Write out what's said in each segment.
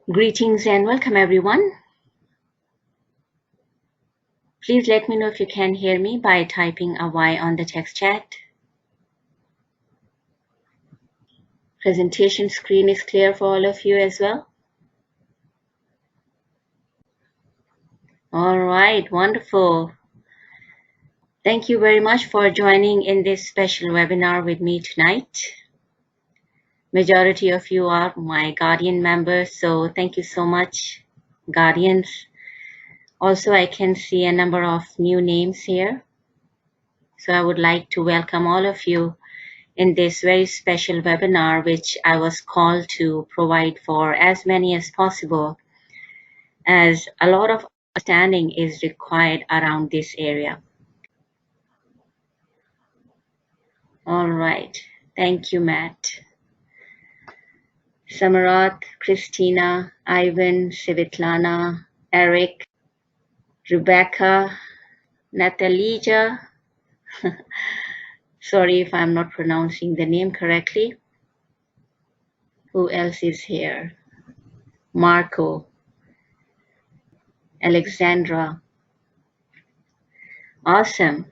Greetings and welcome everyone. Please let me know if you can hear me by typing a Y on the text chat. Presentation screen is clear for all of you as well. All right, wonderful. Thank you very much for joining in this special webinar with me tonight. Majority of you are my Guardian members, so thank you so much, Guardians. Also, I can see a number of new names here. So I would like to welcome all of you in this very special webinar, which I was called to provide for as many as possible, as a lot of understanding is required around this area. All right. Thank you, Matt. Samarat, Christina, Ivan, Sivitlana, Eric, Rebecca, Natalija. Sorry if I'm not pronouncing the name correctly. Who else is here? Marco, Alexandra. Awesome.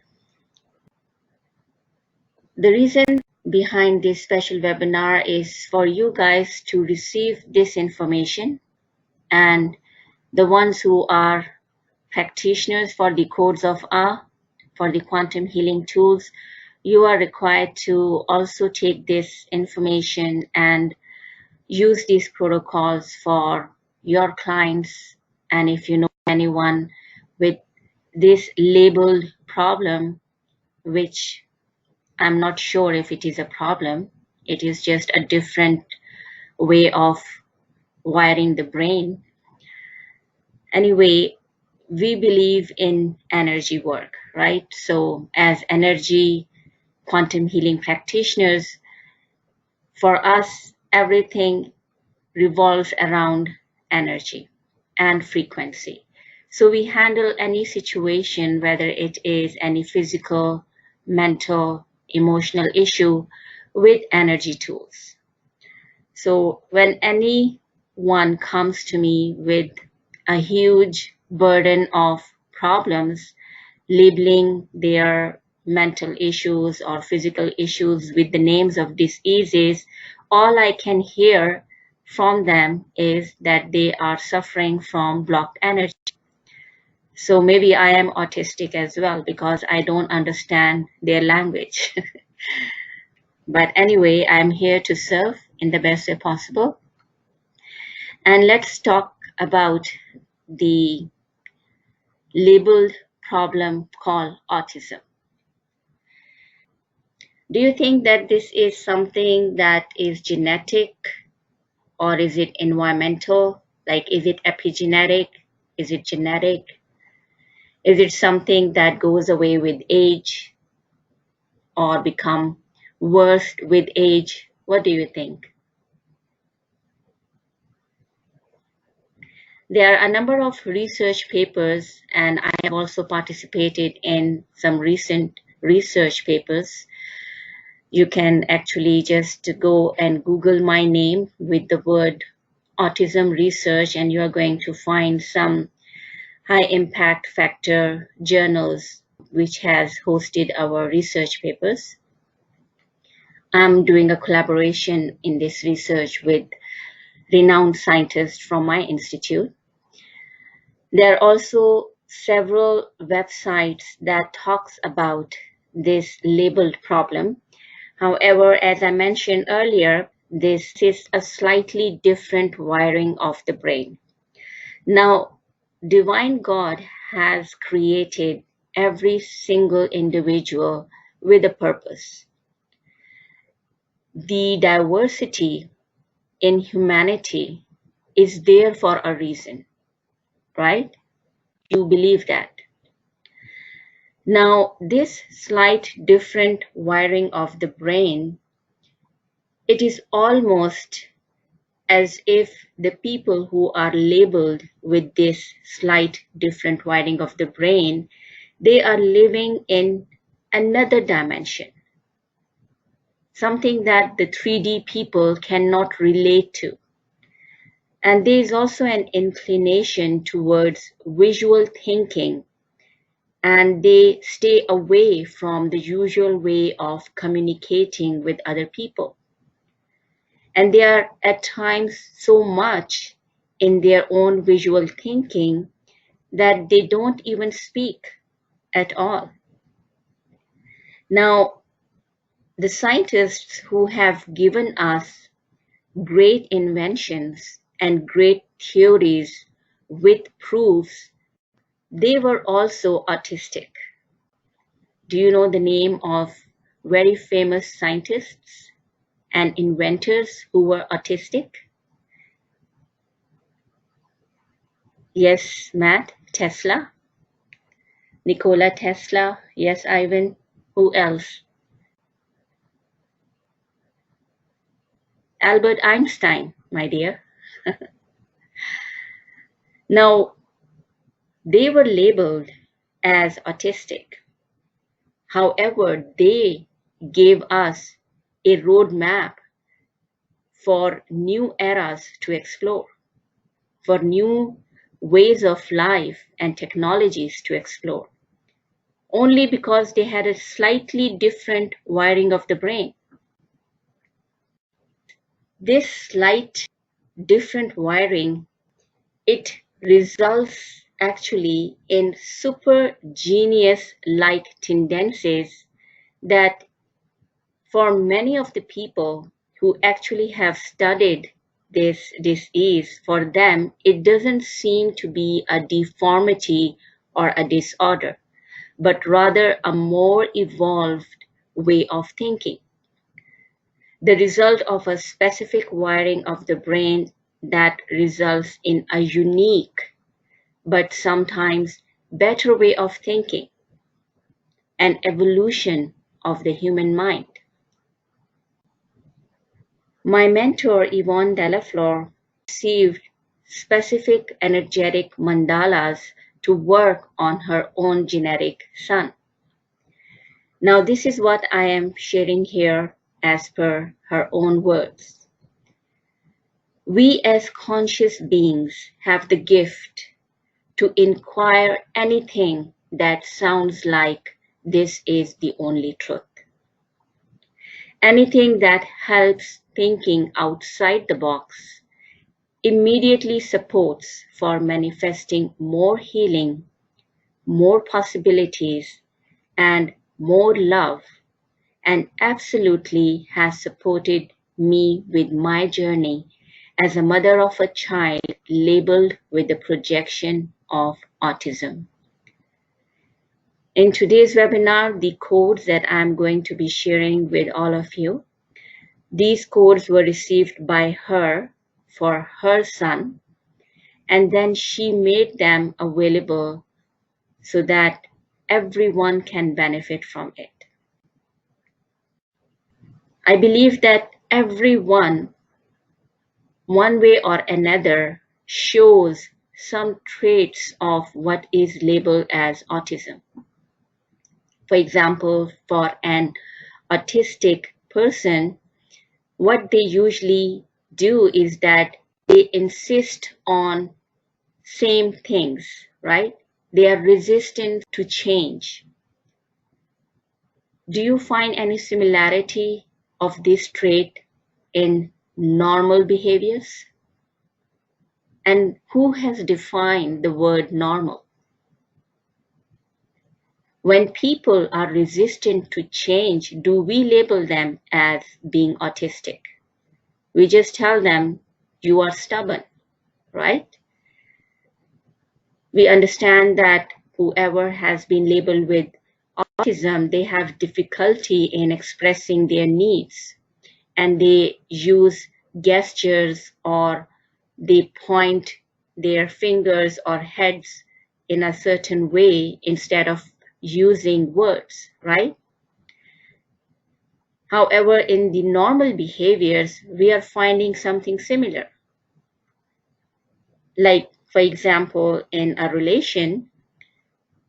The reason behind this special webinar is for you guys to receive this information, and the ones who are practitioners for the codes of A, for the quantum healing tools, you are required to also take this information and use these protocols for your clients. And if you know anyone with this labeled problem, which I'm not sure if it is a problem, it is just a different way of wiring the brain. Anyway, we believe in energy work, right? So as energy quantum healing practitioners, for us, everything revolves around energy and frequency. So we handle any situation, whether it is any physical, mental, emotional issue, with energy tools. So when anyone comes to me with a huge burden of problems, labeling their mental issues or physical issues with the names of diseases, all I can hear from them is that they are suffering from blocked energy. So maybe I am autistic as well because I don't understand their language. But anyway, I'm here to serve in the best way possible. And let's talk about the labeled problem called autism. Do you think that this is something that is genetic, or is it environmental? Like, is it epigenetic? Is it genetic? Is it something that goes away with age or become worse with age? What do you think? There are a number of research papers, and I have also participated in some recent research papers. You can actually just go and Google my name with the word autism research, and you are going to find some high impact factor journals which has hosted our research papers. I'm doing a collaboration in this research with renowned scientists from my institute. There are also several websites that talks about this labeled problem. However, as I mentioned earlier, this is a slightly different wiring of the brain. Now, Divine God has created every single individual with a purpose. The diversity in humanity is there for a reason, right? You believe that. Now, this slight different wiring of the brain, it is almost as if the people who are labeled with this slight different wiring of the brain, they are living in another dimension, something that the 3D people cannot relate to. And there is also an inclination towards visual thinking, and they stay away from the usual way of communicating with other people. And they are at times so much in their own visual thinking that they don't even speak at all. Now, the scientists who have given us great inventions and great theories with proofs, they were also autistic. Do you know the name of very famous scientists and inventors who were autistic? Yes, Matt, Tesla, Nikola Tesla, yes, Ivan, who else? Albert Einstein, my dear. Now, they were labeled as autistic. However, they gave us a roadmap for new eras to explore, for new ways of life and technologies to explore, only because they had a slightly different wiring of the brain. This slight different wiring, it results actually in super genius-like tendencies that for many of the people who actually have studied this disease, for them, it doesn't seem to be a deformity or a disorder, but rather a more evolved way of thinking, the result of a specific wiring of the brain that results in a unique but sometimes better way of thinking, an evolution of the human mind. My mentor, Yvonne Delafleur, received specific energetic mandalas to work on her own genetic son. Now, this is what I am sharing here as per her own words. We as conscious beings have the gift to inquire anything that sounds like this is the only truth. Anything that helps thinking outside the box immediately supports for manifesting more healing, more possibilities, and more love, and absolutely has supported me with my journey as a mother of a child labeled with the projection of autism. In today's webinar, the codes that I'm going to be sharing with all of you, these codes were received by her for her son, and then she made them available so that everyone can benefit from it. I believe that everyone, one way or another, shows some traits of what is labeled as autism. For example, for an autistic person, what they usually do is that they insist on same things, right? They are resistant to change. Do you find any similarity of this trait in normal behaviors? And who has defined the word normal? When people are resistant to change, do we label them as being autistic? We just tell them, you are stubborn, right? We understand that whoever has been labeled with autism, they have difficulty in expressing their needs, and they use gestures or they point their fingers or heads in a certain way instead of using words, right? However, in the normal behaviors, we are finding something similar. Like, for example, in a relation,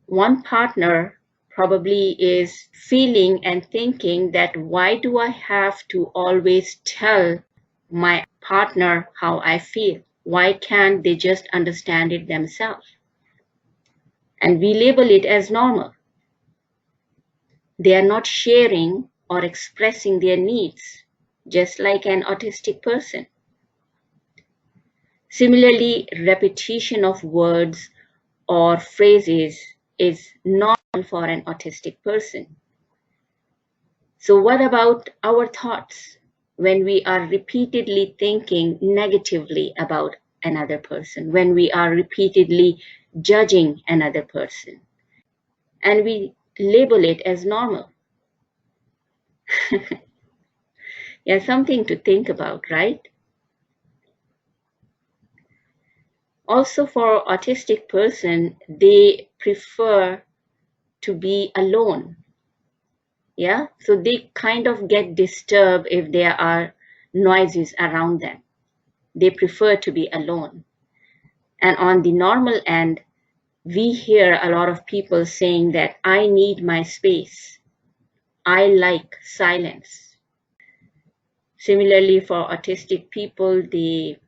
one partner probably is feeling and thinking that why do I have to always tell my partner how I feel? Why can't they just understand it themselves? And we label it as normal. They are not sharing or expressing their needs, just like an autistic person. Similarly, repetition of words or phrases is normal for an autistic person. So what about our thoughts when we are repeatedly thinking negatively about another person, when we are repeatedly judging another person, and we label it as normal? Yeah, something to think about, right? Also, for autistic person, they prefer to be alone. Yeah, so they kind of get disturbed if there are noises around them. They prefer to be alone. And on the normal end, we hear a lot of people saying that I need my space. I like silence. Similarly, for autistic people, they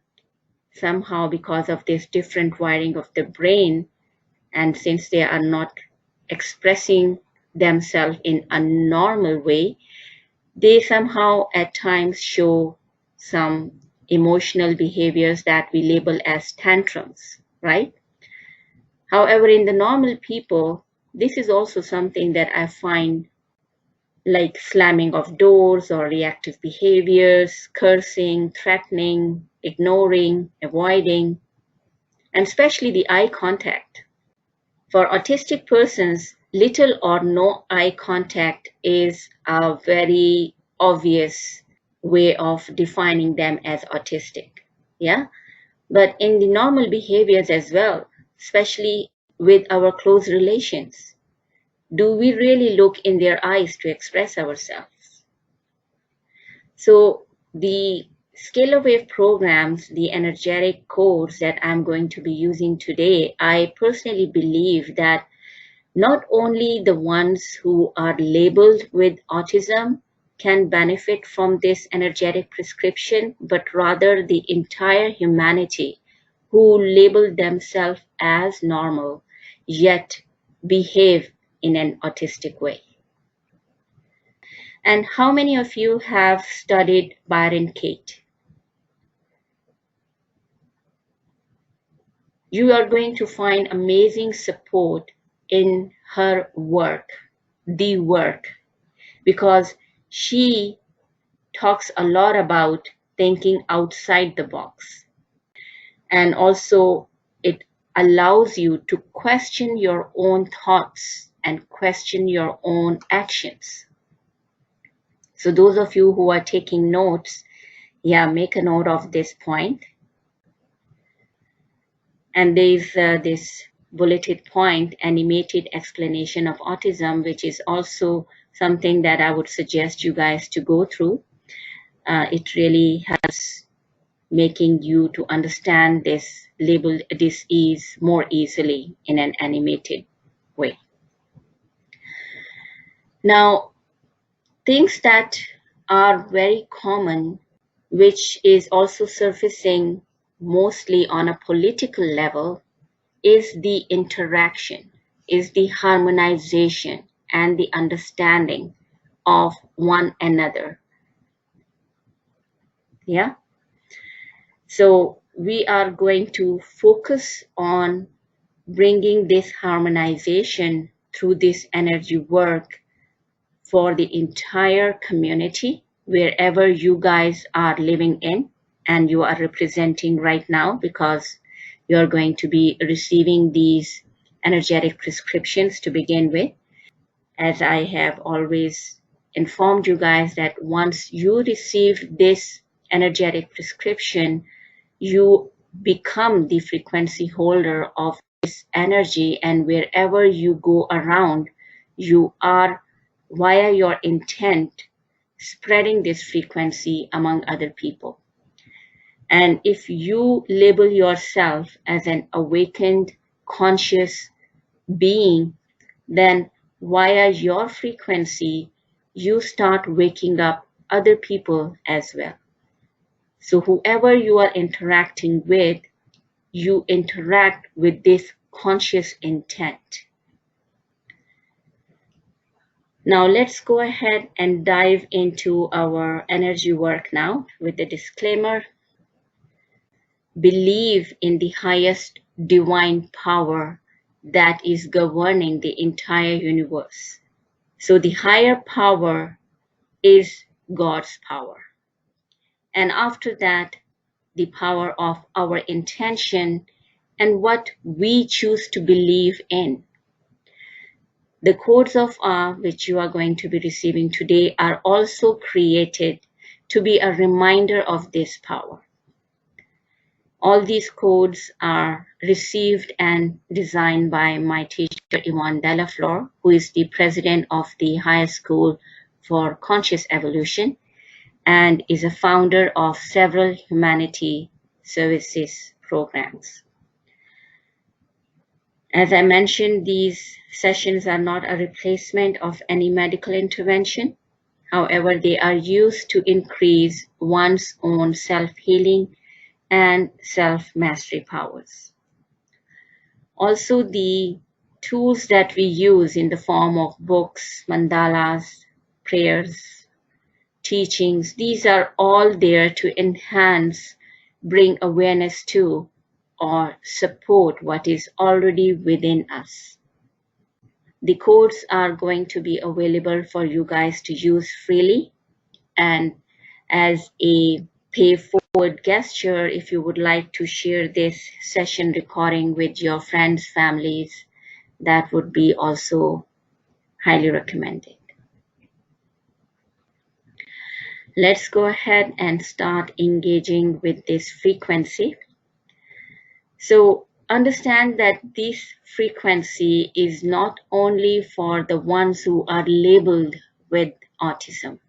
somehow, because of this different wiring of the brain, and since they are not expressing themselves in a normal way, they somehow at times show some emotional behaviors that we label as tantrums, right? However, in the normal people, this is also something that I find, like slamming of doors or reactive behaviors, cursing, threatening, ignoring, avoiding, and especially the eye contact. For autistic persons, little or no eye contact is a very obvious way of defining them as autistic. Yeah. But in the normal behaviors as well, especially with our close relations, do we really look in their eyes to express ourselves? So the scalar wave programs, the energetic codes that I'm going to be using today, I personally believe that not only the ones who are labeled with autism can benefit from this energetic prescription, but rather the entire humanity who label themselves as normal, yet behave in an autistic way. And how many of you have studied Byron Kate? You are going to find amazing support in her work, the work, because she talks a lot about thinking outside the box. And also, it allows you to question your own thoughts and question your own actions. So those of you who are taking notes, yeah, make a note of this point. And there's this bulleted point, animated explanation of autism, which is also something that I would suggest you guys to go through. It really helps making you to understand this label disease more easily in an animated way. Now, things that are very common, which is also surfacing mostly on a political level, is the interaction, is the harmonization and the understanding of one another. Yeah. So we are going to focus on bringing this harmonization through this energy work for the entire community, wherever you guys are living in and you are representing right now, because you're going to be receiving these energetic prescriptions to begin with. As I have always informed you guys, that once you receive this energetic prescription, you become the frequency holder of this energy, and wherever you go around, you are, via your intent, spreading this frequency among other people. And if you label yourself as an awakened, conscious being, then via your frequency, you start waking up other people as well. So whoever you are interacting with, you interact with this conscious intent. Now let's go ahead and dive into our energy work now with the disclaimer. Believe in the highest divine power that is governing the entire universe. So the higher power is God's power. And after that, the power of our intention and what we choose to believe in. The codes of awe which you are going to be receiving today are also created to be a reminder of this power. All these codes are received and designed by my teacher Yvonne Delafleur, who is the president of the Higher School for Conscious Evolution and is a founder of several humanity services programs. As I mentioned, these sessions are not a replacement of any medical intervention. However, they are used to increase one's own self-healing and self-mastery powers. Also, the tools that we use in the form of books, mandalas, prayers, teachings, these are all there to enhance, bring awareness to, or support what is already within us. The codes are going to be available for you guys to use freely, and as a pay forward gesture, if you would like to share this session recording with your friends, families, that would be also highly recommended. Let's go ahead and start engaging with this frequency. So understand that this frequency is not only for the ones who are labeled with autism.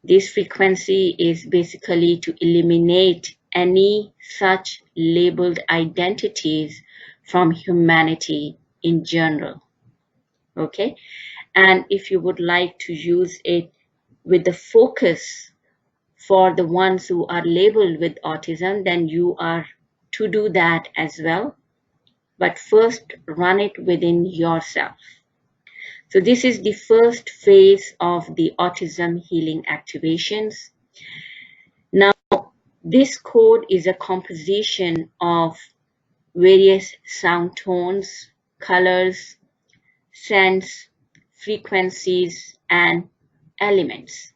This frequency is basically to eliminate any such labeled identities from humanity in general. Okay? And if you would like to use it with the focus for the ones who are labeled with autism, then you are to do that as well. But first, run it within yourself. So this is the first phase of the autism healing activations. Now, this code is a composition of various sound tones, colors, scents, frequencies, and elements.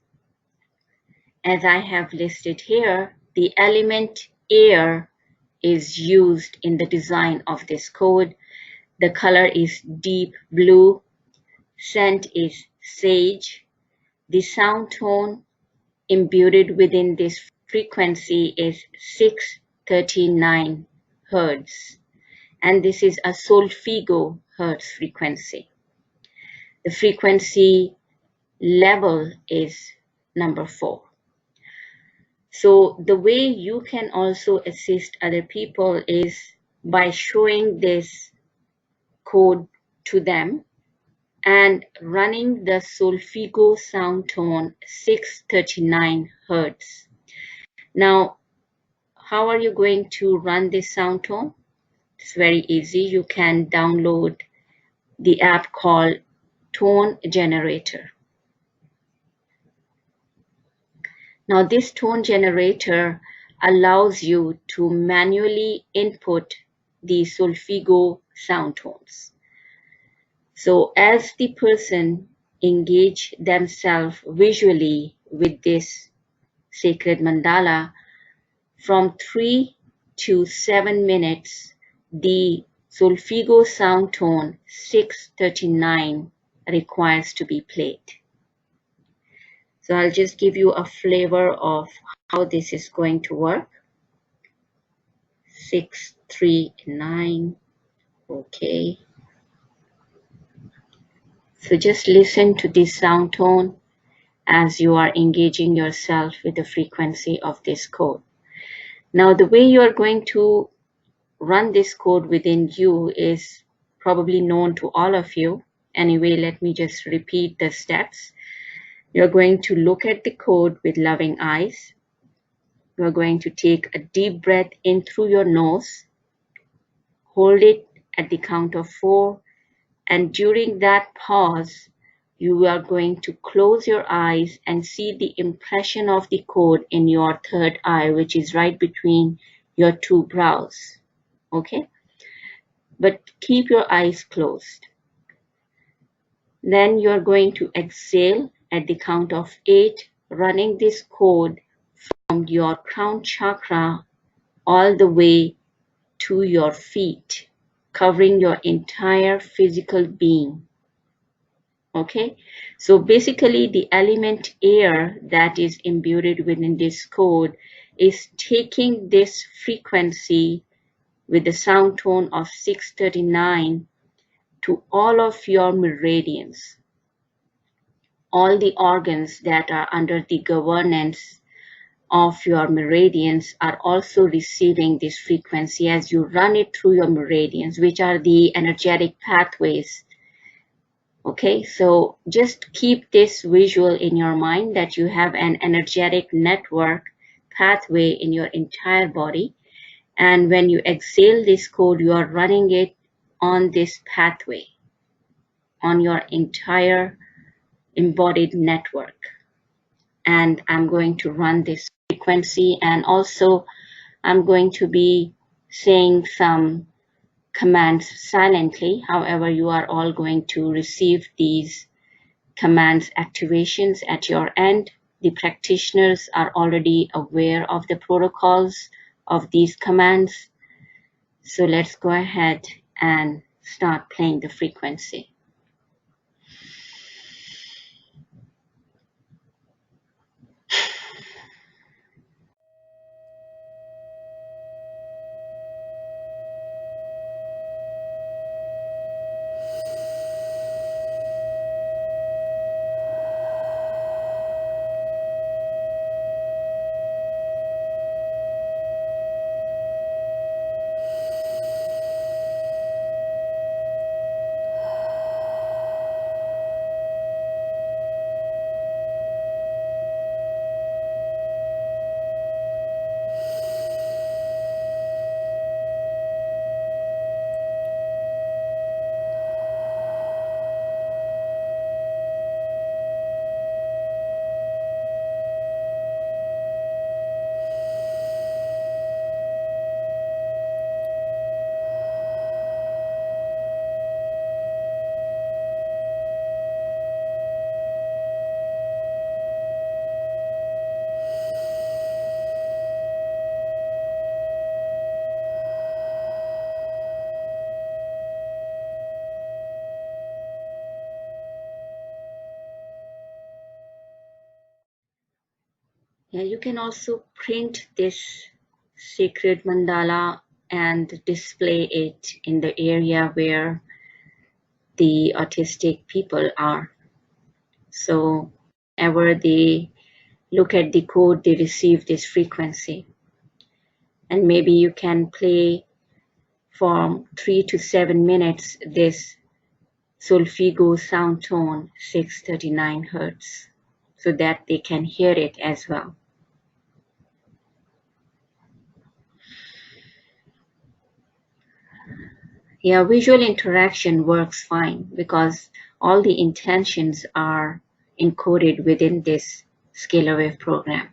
As I have listed here, the element air is used in the design of this code. The color is deep blue. Scent is sage. The sound tone imbued within this frequency is 639 Hertz. And this is a solfigo Hertz frequency. The frequency level is number 4. So the way you can also assist other people is by showing this code to them and running the solfigo sound tone 639 Hertz. Now, how are you going to run this sound tone? It's very easy. You can download the app called Tone Generator. Now, this tone generator allows you to manually input the solfigo sound tones. So as the person engage themselves visually with this sacred mandala, from 3 to 7 minutes, the solfigo sound tone 639 requires to be played. So I'll just give you a flavor of how this is going to work. 639, okay. So just listen to this sound tone as you are engaging yourself with the frequency of this code. Now, the way you are going to run this code within you is probably known to all of you. Anyway, let me just repeat the steps. You're going to look at the code with loving eyes. You're going to take a deep breath in through your nose, hold it at the count of 4, and during that pause, you are going to close your eyes and see the impression of the code in your third eye, which is right between your two brows. Okay? But keep your eyes closed. Then you're going to exhale at the count of 8, running this code from your crown chakra all the way to your feet, covering your entire physical being. Okay, so basically the element air that is imbued within this code is taking this frequency with the sound tone of 639 to all of your meridians. All the organs that are under the governance of your meridians are also receiving this frequency as you run it through your meridians, which are the energetic pathways. Okay, so just keep this visual in your mind that you have an energetic network pathway in your entire body. And when you exhale this code, you are running it on this pathway, on your entire embodied network. And I'm going to run this frequency, and also I'm going to be saying some commands silently. However, you are all going to receive these commands activations at your end. The practitioners are already aware of the protocols of these commands. So let's go ahead and start playing the frequency. Yeah, you can also print this sacred mandala and display it in the area where the autistic people are. So whenever they look at the code, they receive this frequency. And maybe you can play for 3 to 7 minutes this solfeggio sound tone 639 hertz so that they can hear it as well. Yeah, visual interaction works fine because all the intentions are encoded within this scalar wave program.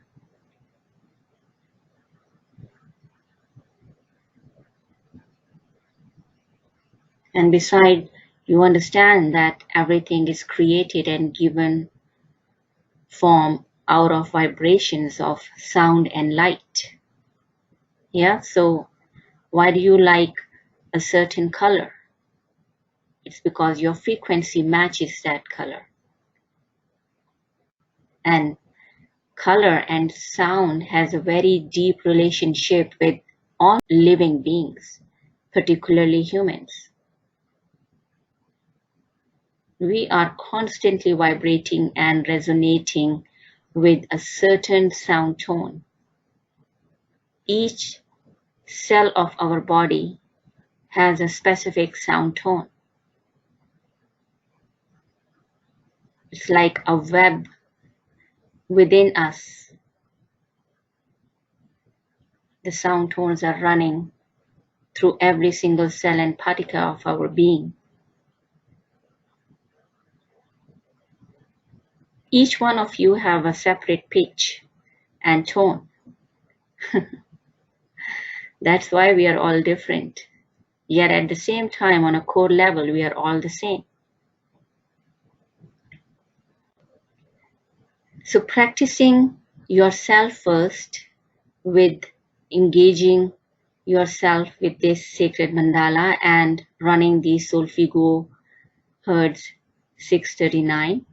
And besides, you understand that everything is created and given form out of vibrations of sound and light. Yeah, so why do you like a certain color? It's because your frequency matches that color. And color and sound has a very deep relationship with all living beings, particularly humans. We are constantly vibrating and resonating with a certain sound tone. Each cell of our body has a specific sound tone. It's like a web within us. the sound tones are running through every single cell and particle of our being. Each one of you have a separate pitch and tone. That's why we are all different. Yet at the same time, on a core level, we are all the same. So practicing yourself first with engaging yourself with this sacred mandala and running the Solfigo Hertz 639.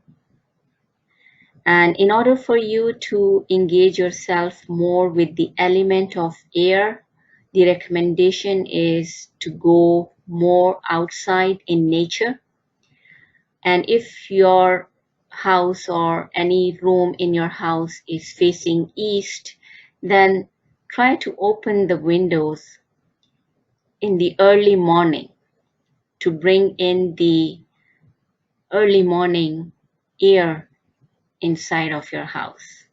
And in order for you to engage yourself more with the element of air, the recommendation is to go more outside in nature. And if your house or any room in your house is facing east, then try to open the windows in the early morning to bring in the early morning air inside of your house.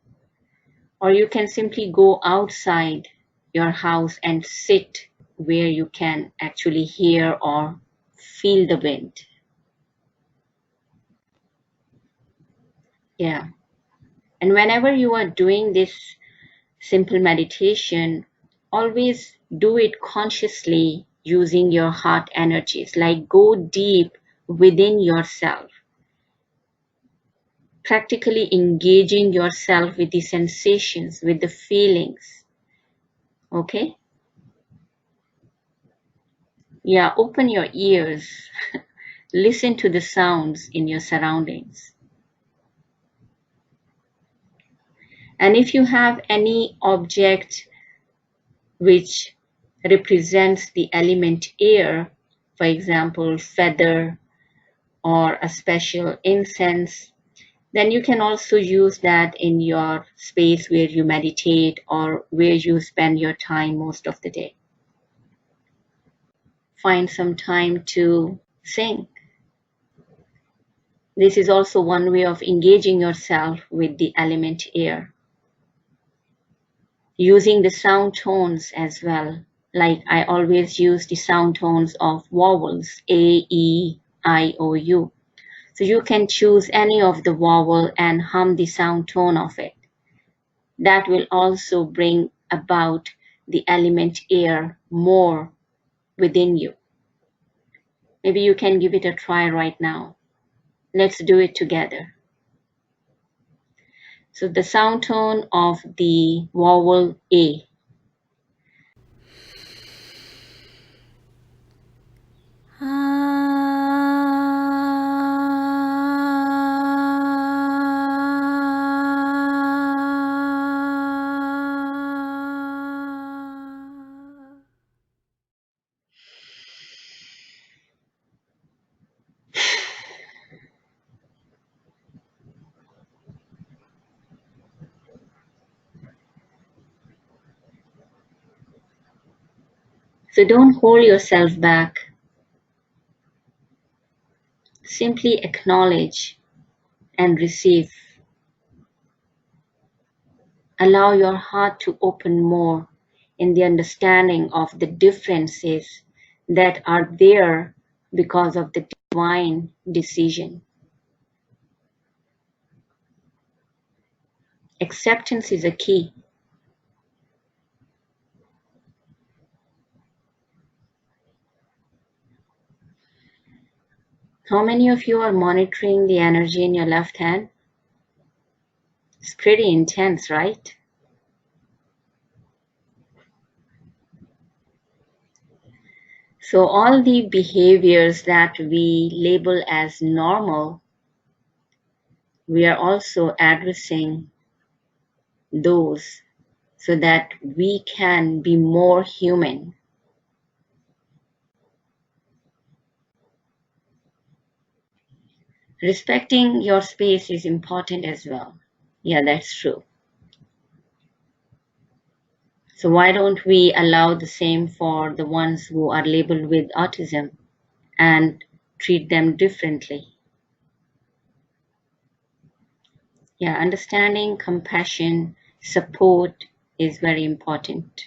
Or you can simply go outside your house and sit where you can actually hear or feel the wind. Yeah. And whenever you are doing this simple meditation, always do it consciously using your heart energies, like go deep within yourself, practically engaging yourself with the sensations, with the feelings. Okay? Yeah, open your ears. Listen to the sounds in your surroundings. And if you have any object which represents the element air, for example, feather or a special incense, then you can also use that in your space where you meditate or where you spend your time most of the day. Find some time to sing. This is also one way of engaging yourself with the element air. Using the sound tones as well. Like I always use the sound tones of vowels, A, E, I, O, U. So you can choose any of the vowel and hum the sound tone of it. That will also bring about the element air more within you. Maybe you can give it a try right now. Let's do it together. So the sound tone of the vowel A. So don't hold yourself back. Simply acknowledge and receive. Allow your heart to open more in the understanding of the differences that are there because of the divine decision. Acceptance is a key. How many of you are monitoring the energy in your left hand? It's pretty intense, right? So all the behaviors that we label as normal, we are also addressing those so that we can be more human. Respecting your space is important as well. Yeah, that's true. So why don't we allow the same for the ones who are labeled with autism and treat them differently? Yeah, understanding, compassion, support is very important.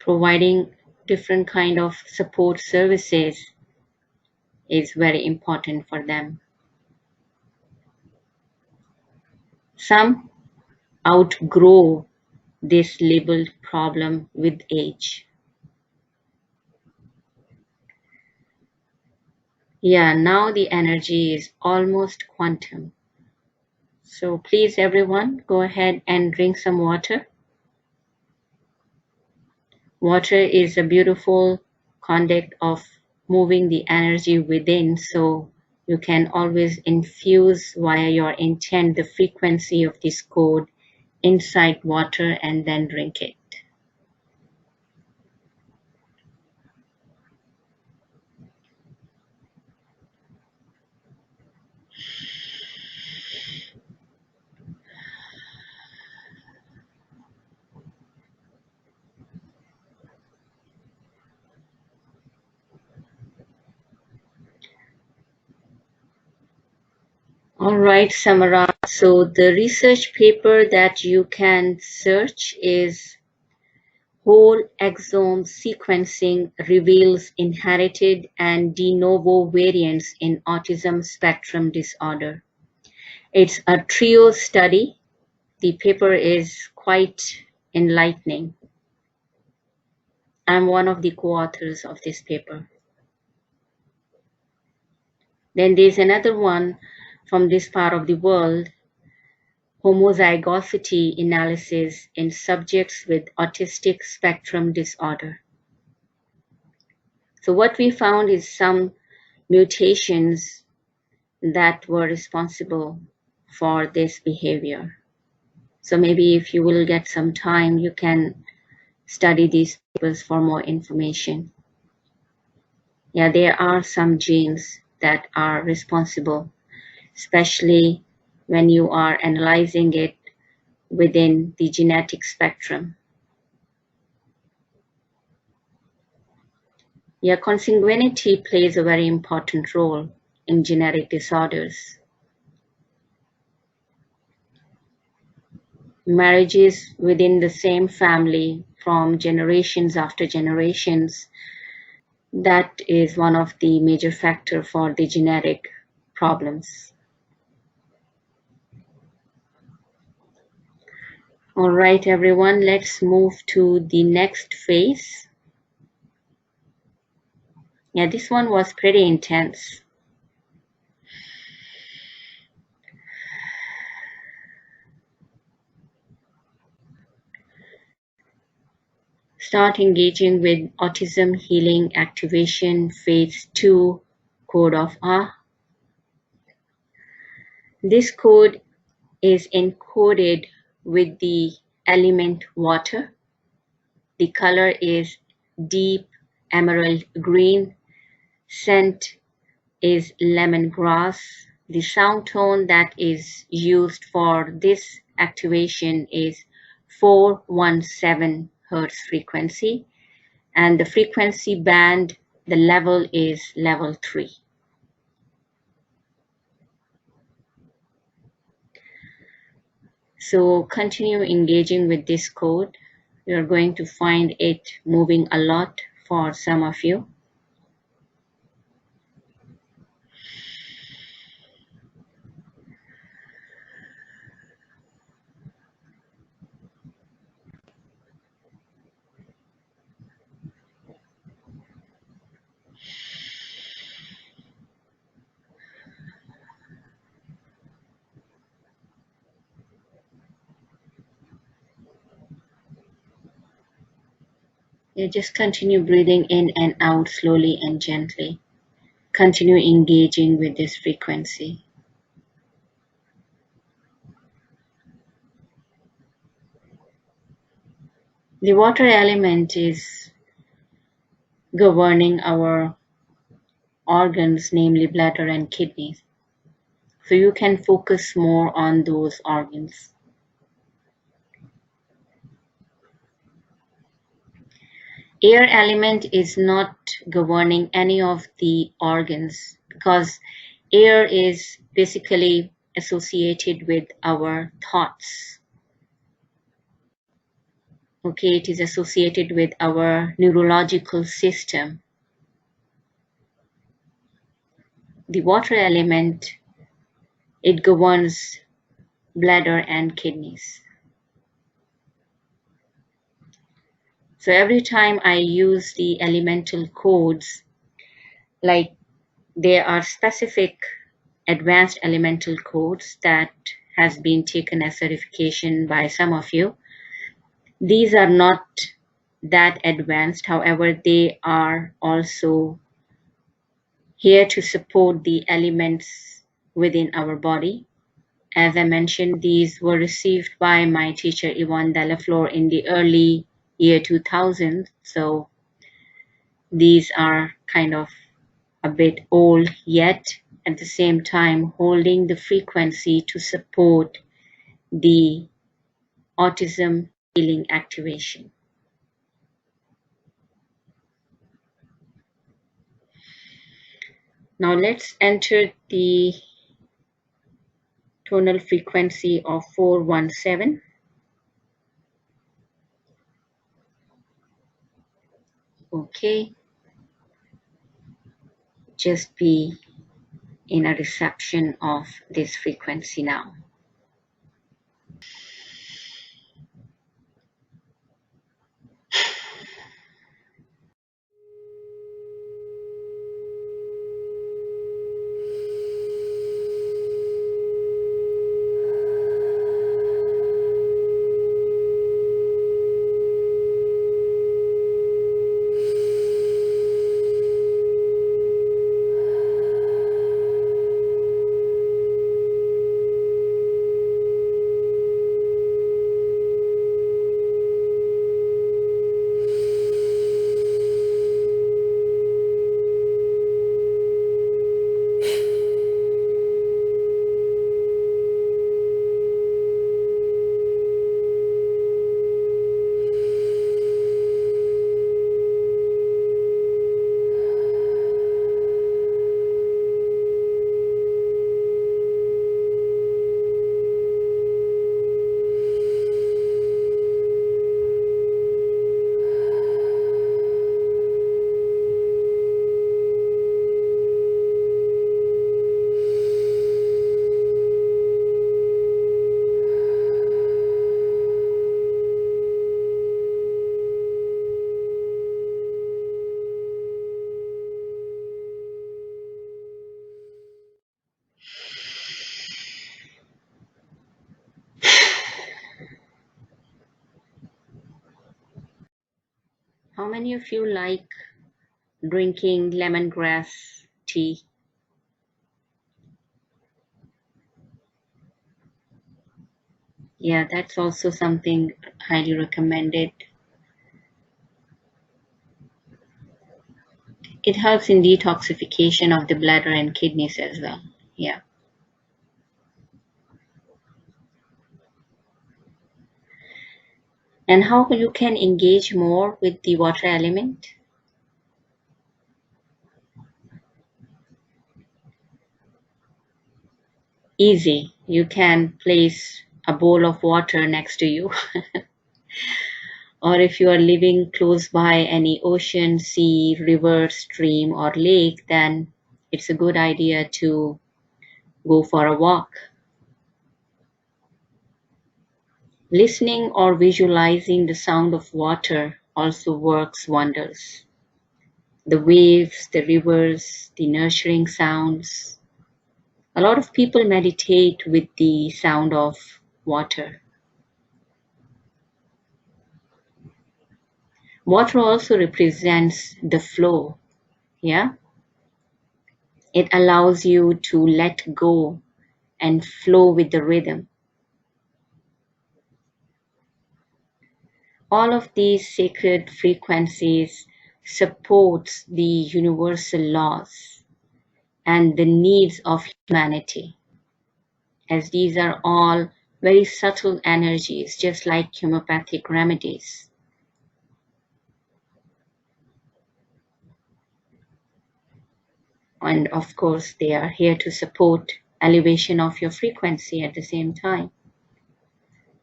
providing different kind of support services is very important for them. Some outgrow this labeled problem with age. Yeah, now the energy is almost quantum. So please everyone, go ahead and drink some water. Water is a beautiful conduct of moving the energy within, so you can always infuse via your intent the frequency of this code inside water and then drink it. All right, Samara. So the research paper that you can search is Whole Exome Sequencing Reveals Inherited and De Novo Variants in Autism Spectrum Disorder. It's a trio study. The paper is quite enlightening. I'm one of the co-authors of this paper. Then there's another one from this part of the world, homozygosity analysis in subjects with autistic spectrum disorder. So what we found is some mutations that were responsible for this behavior. So maybe if you will get some time, you can study these papers for more information. Yeah, there are some genes that are responsible, especially when you are analyzing it within the genetic spectrum. Yeah, consanguinity plays a very important role in genetic disorders. Marriages within the same family from generations after generations, that is one of the major factors for the genetic problems. All right, everyone, let's move to the next phase. Yeah, this one was pretty intense. Start engaging with Autism Healing Activation Phase 2 Code of Ah. This code is encoded with the element water. The color is deep emerald green. Scent is lemongrass. The sound tone that is used for this activation is 417 Hz frequency, and the frequency band, the level is level 3. So continue engaging with this code. You're going to find it moving a lot for some of you. You just continue breathing in and out slowly and gently. Continue engaging with this frequency. The water element is governing our organs, namely bladder and kidneys. So you can focus more on those organs. Air element is not governing any of the organs because air is basically associated with our thoughts. Okay, it is associated with our neurological system. The water element, it governs bladder and kidneys. So every time I use the elemental codes, like there are specific advanced elemental codes that has been taken as certification by some of you. These are not that advanced, however, they are also here to support the elements within our body. As I mentioned, these were received by my teacher Yvonne Delafleur in the early year 2000. So these are kind of a bit old, yet at the same time holding the frequency to support the autism healing activation. Now let's enter the tonal frequency of 417. Okay, just be in a reception of this frequency now. How many of you like drinking lemongrass tea? Yeah, that's also something highly recommended. It helps in detoxification of the bladder and kidneys as well. Yeah. And how you can engage more with the water element? Easy. You can place a bowl of water next to you. Or if you are living close by any ocean, sea, river, stream, or lake, then it's a good idea to go for a walk. Listening or visualizing the sound of water also works wonders. The waves, the rivers, the nurturing sounds. A lot of people meditate with the sound of water. Water also represents the flow, yeah? It allows you to let go and flow with the rhythm. All of these sacred frequencies supports the universal laws and the needs of humanity, as these are all very subtle energies, just like homeopathic remedies. And of course, they are here to support elevation of your frequency at the same time.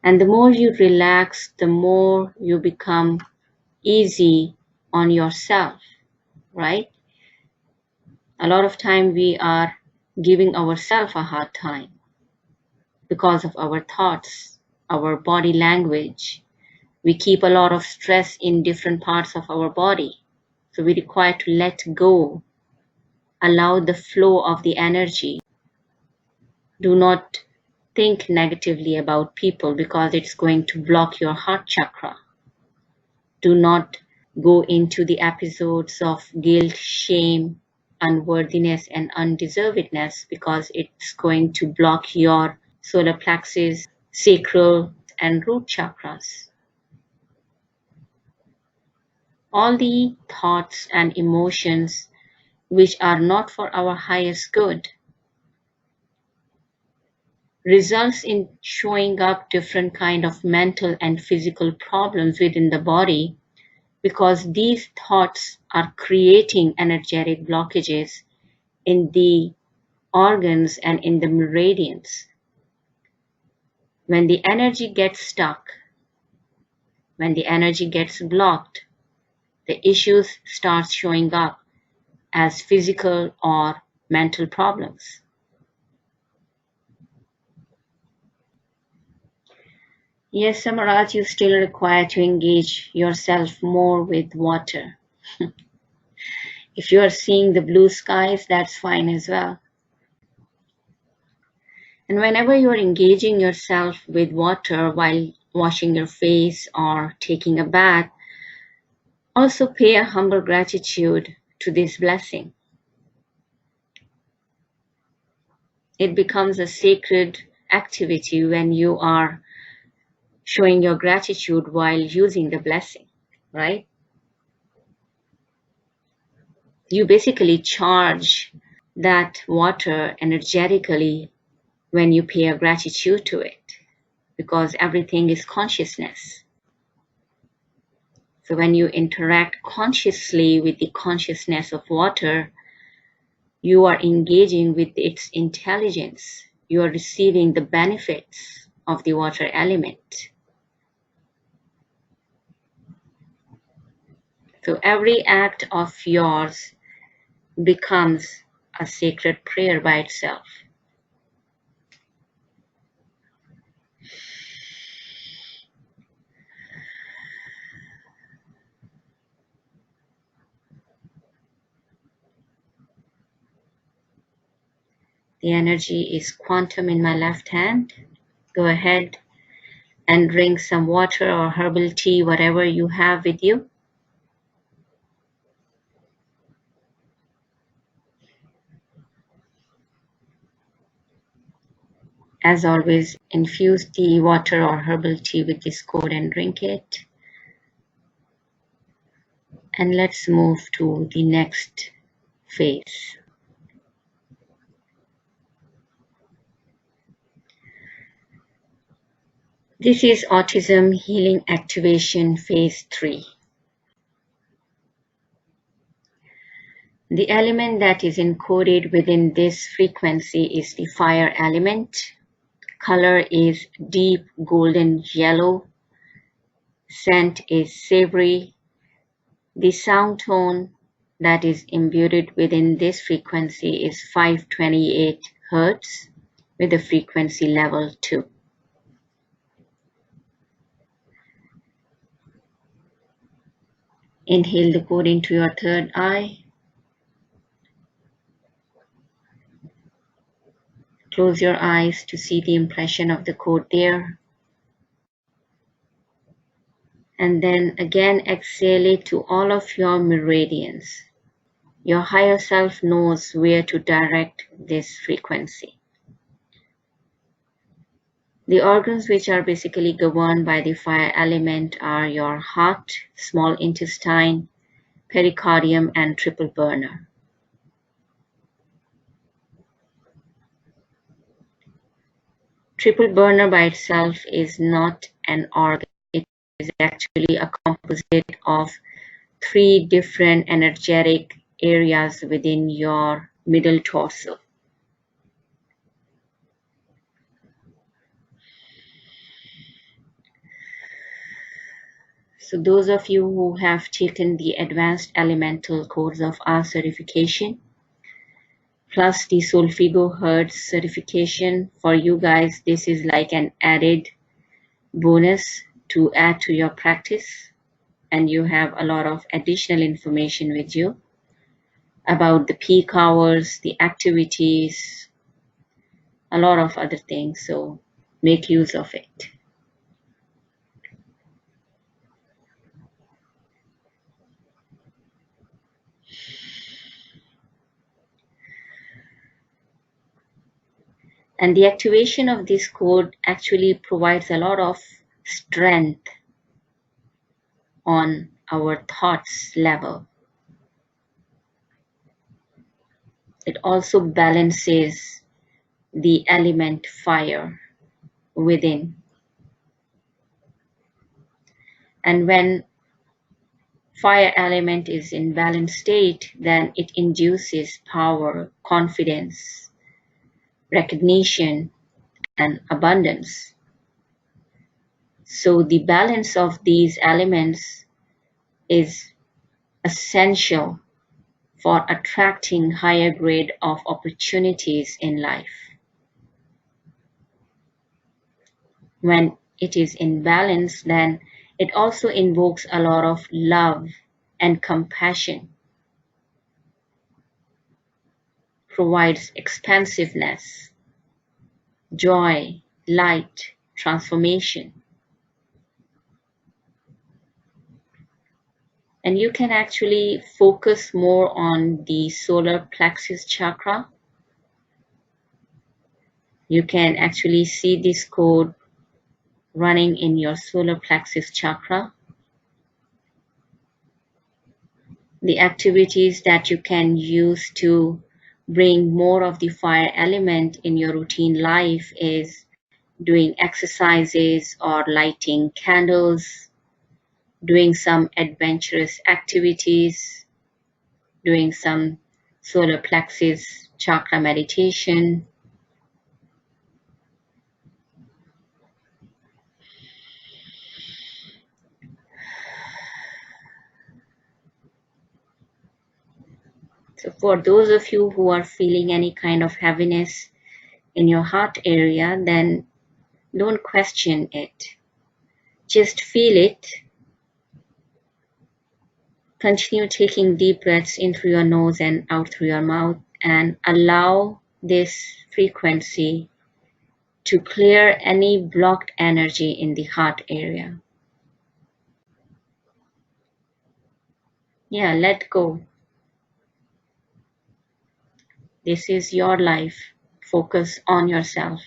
And the more you relax, the more you become easy on yourself, right? A lot of time we are giving ourselves a hard time because of our thoughts, our body language. We keep a lot of stress in different parts of our body. So we require to let go, allow the flow of the energy. Do not think negatively about people because it's going to block your heart chakra. Do not go into the episodes of guilt, shame, unworthiness, and undeservedness because it's going to block your solar plexus, sacral, and root chakras. All the thoughts and emotions which are not for our highest good results in showing up different kind of mental and physical problems within the body because these thoughts are creating energetic blockages in the organs and in the meridians. When the energy gets stuck, when the energy gets blocked, the issues start showing up as physical or mental problems. Yes, Samaraj, you still require to engage yourself more with water. If you are seeing the blue skies, that's fine as well. And whenever you're engaging yourself with water while washing your face or taking a bath, also pay a humble gratitude to this blessing. It becomes a sacred activity when you are showing your gratitude while using the blessing, right? You basically charge that water energetically when you pay a gratitude to it because everything is consciousness. So when you interact consciously with the consciousness of water, you are engaging with its intelligence. You are receiving the benefits of the water element. So every act of yours becomes a sacred prayer by itself. The energy is quantum in my left hand. Go ahead and drink some water or herbal tea, whatever you have with you. As always, infuse the water or herbal tea with this code and drink it. And let's move to the next phase. This is Autism Healing Activation Phase 3. The element that is encoded within this frequency is the fire element. Color is deep golden yellow. Scent is savory. The sound tone that is imbued within this frequency is 528 Hz with a frequency level 2. Inhale the code into your third eye. Close your eyes to see the impression of the code there. And then again exhale it to all of your meridians. Your higher self knows where to direct this frequency. The organs which are basically governed by the fire element are your heart, small intestine, pericardium, and triple burner. Triple burner by itself is not an organ. It is actually a composite of 3 different energetic areas within your middle torso. So those of you who have taken the advanced elemental codes of R certification, plus the Solfigo Hertz certification, for you guys, this is like an added bonus to add to your practice, and you have a lot of additional information with you about the peak hours, the activities, a lot of other things. So make use of it. And the activation of this code actually provides a lot of strength on our thoughts level. It also balances the element fire within. And when fire element is in balanced state, then it induces power, confidence, recognition, and abundance. So the balance of these elements is essential for attracting higher grade of opportunities in life. When it is in balance, then it also invokes a lot of love and compassion, provides expansiveness, joy, light, transformation. And you can actually focus more on the solar plexus chakra. You can actually see this code running in your solar plexus chakra. The activities that you can use to bring more of the fire element in your routine life is doing exercises or lighting candles, doing some adventurous activities, doing some solar plexus chakra meditation. So for those of you who are feeling any kind of heaviness in your heart area, then don't question it. Just feel it. Continue taking deep breaths in through your nose and out through your mouth, and allow this frequency to clear any blocked energy in the heart area. Yeah, let go. This is your life. Focus on yourself.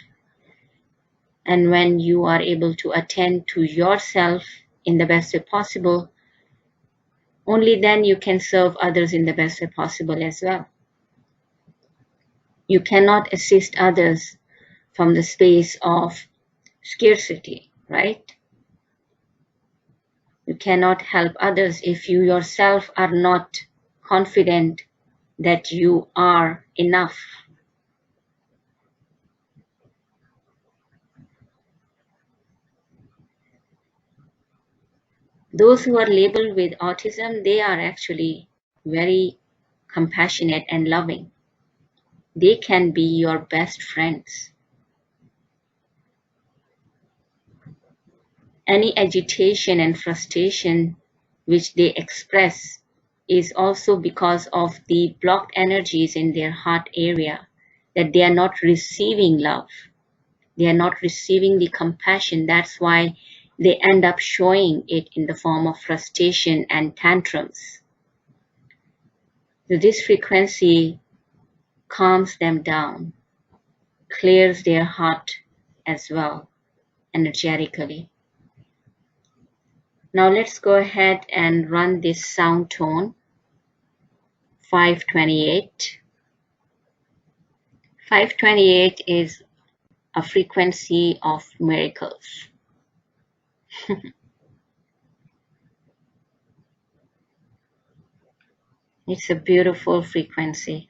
And when you are able to attend to yourself in the best way possible, only then you can serve others in the best way possible as well. You cannot assist others from the space of scarcity, right? You cannot help others if you yourself are not confident that you are enough. Those who are labeled with autism, they are actually very compassionate and loving. They can be your best friends. Any agitation and frustration which they express is also because of the blocked energies in their heart area, that they are not receiving love. They are not receiving the compassion. That's why they end up showing it in the form of frustration and tantrums. So this frequency calms them down, clears their heart as well, energetically. Now let's go ahead and run this sound tone, 528. 528 is a frequency of miracles. It's a beautiful frequency.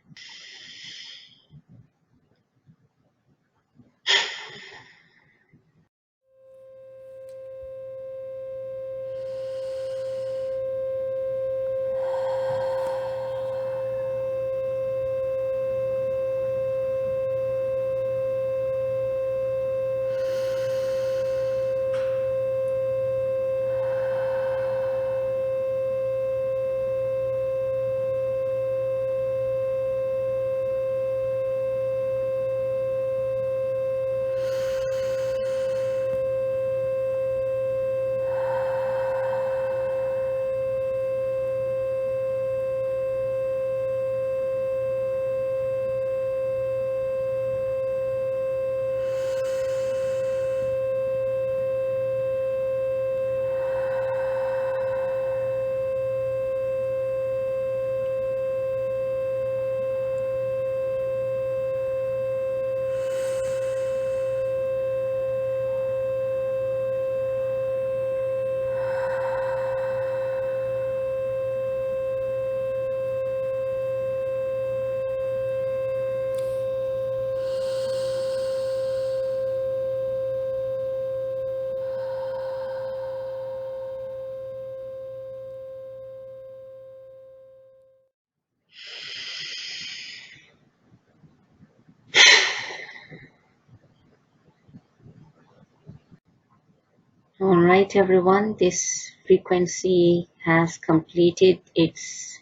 All right, everyone, this frequency has completed its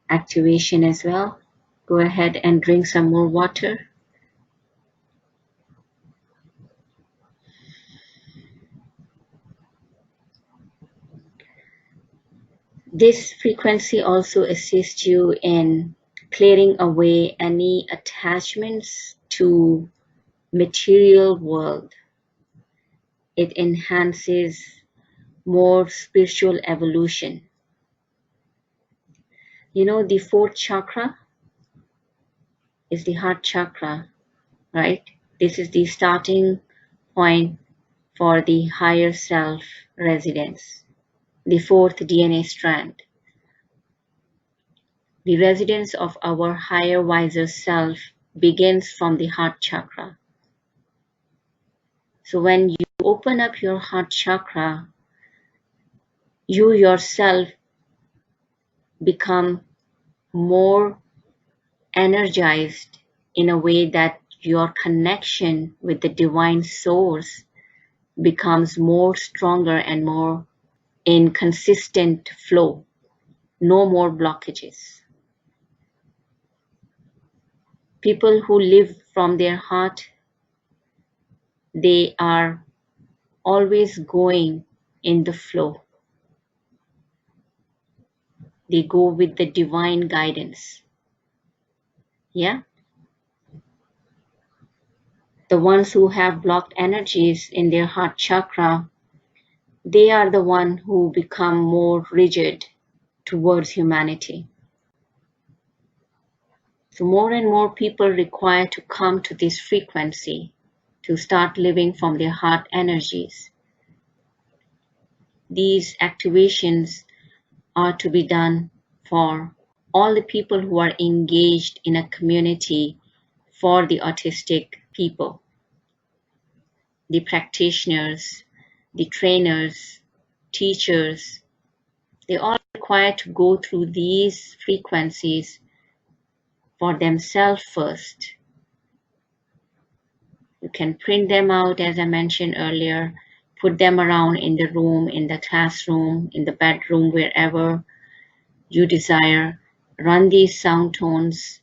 activation as well. Go ahead and drink some more water. This frequency also assists you in clearing away any attachments to material world. It enhances more spiritual evolution. You know, the fourth chakra is the heart chakra, right? This is the starting point for the higher self residence, the fourth DNA strand. The residence of our higher, wiser self begins from the heart chakra. So when you open up your heart chakra, you yourself become more energized in a way that your connection with the divine source becomes more stronger and more in consistent flow. No more blockages. People who live from their heart, they are always going in the flow. They go with the divine guidance. Yeah? The ones who have blocked energies in their heart chakra, they are the ones who become more rigid towards humanity. So more and more people require to come to this frequency to start living from their heart energies. These activations are to be done for all the people who are engaged in a community for the autistic people, the practitioners, the trainers, teachers. They all require to go through these frequencies for themselves first. You can print them out, as I mentioned earlier, put them around in the room, in the classroom, in the bedroom, wherever you desire. Run these sound tones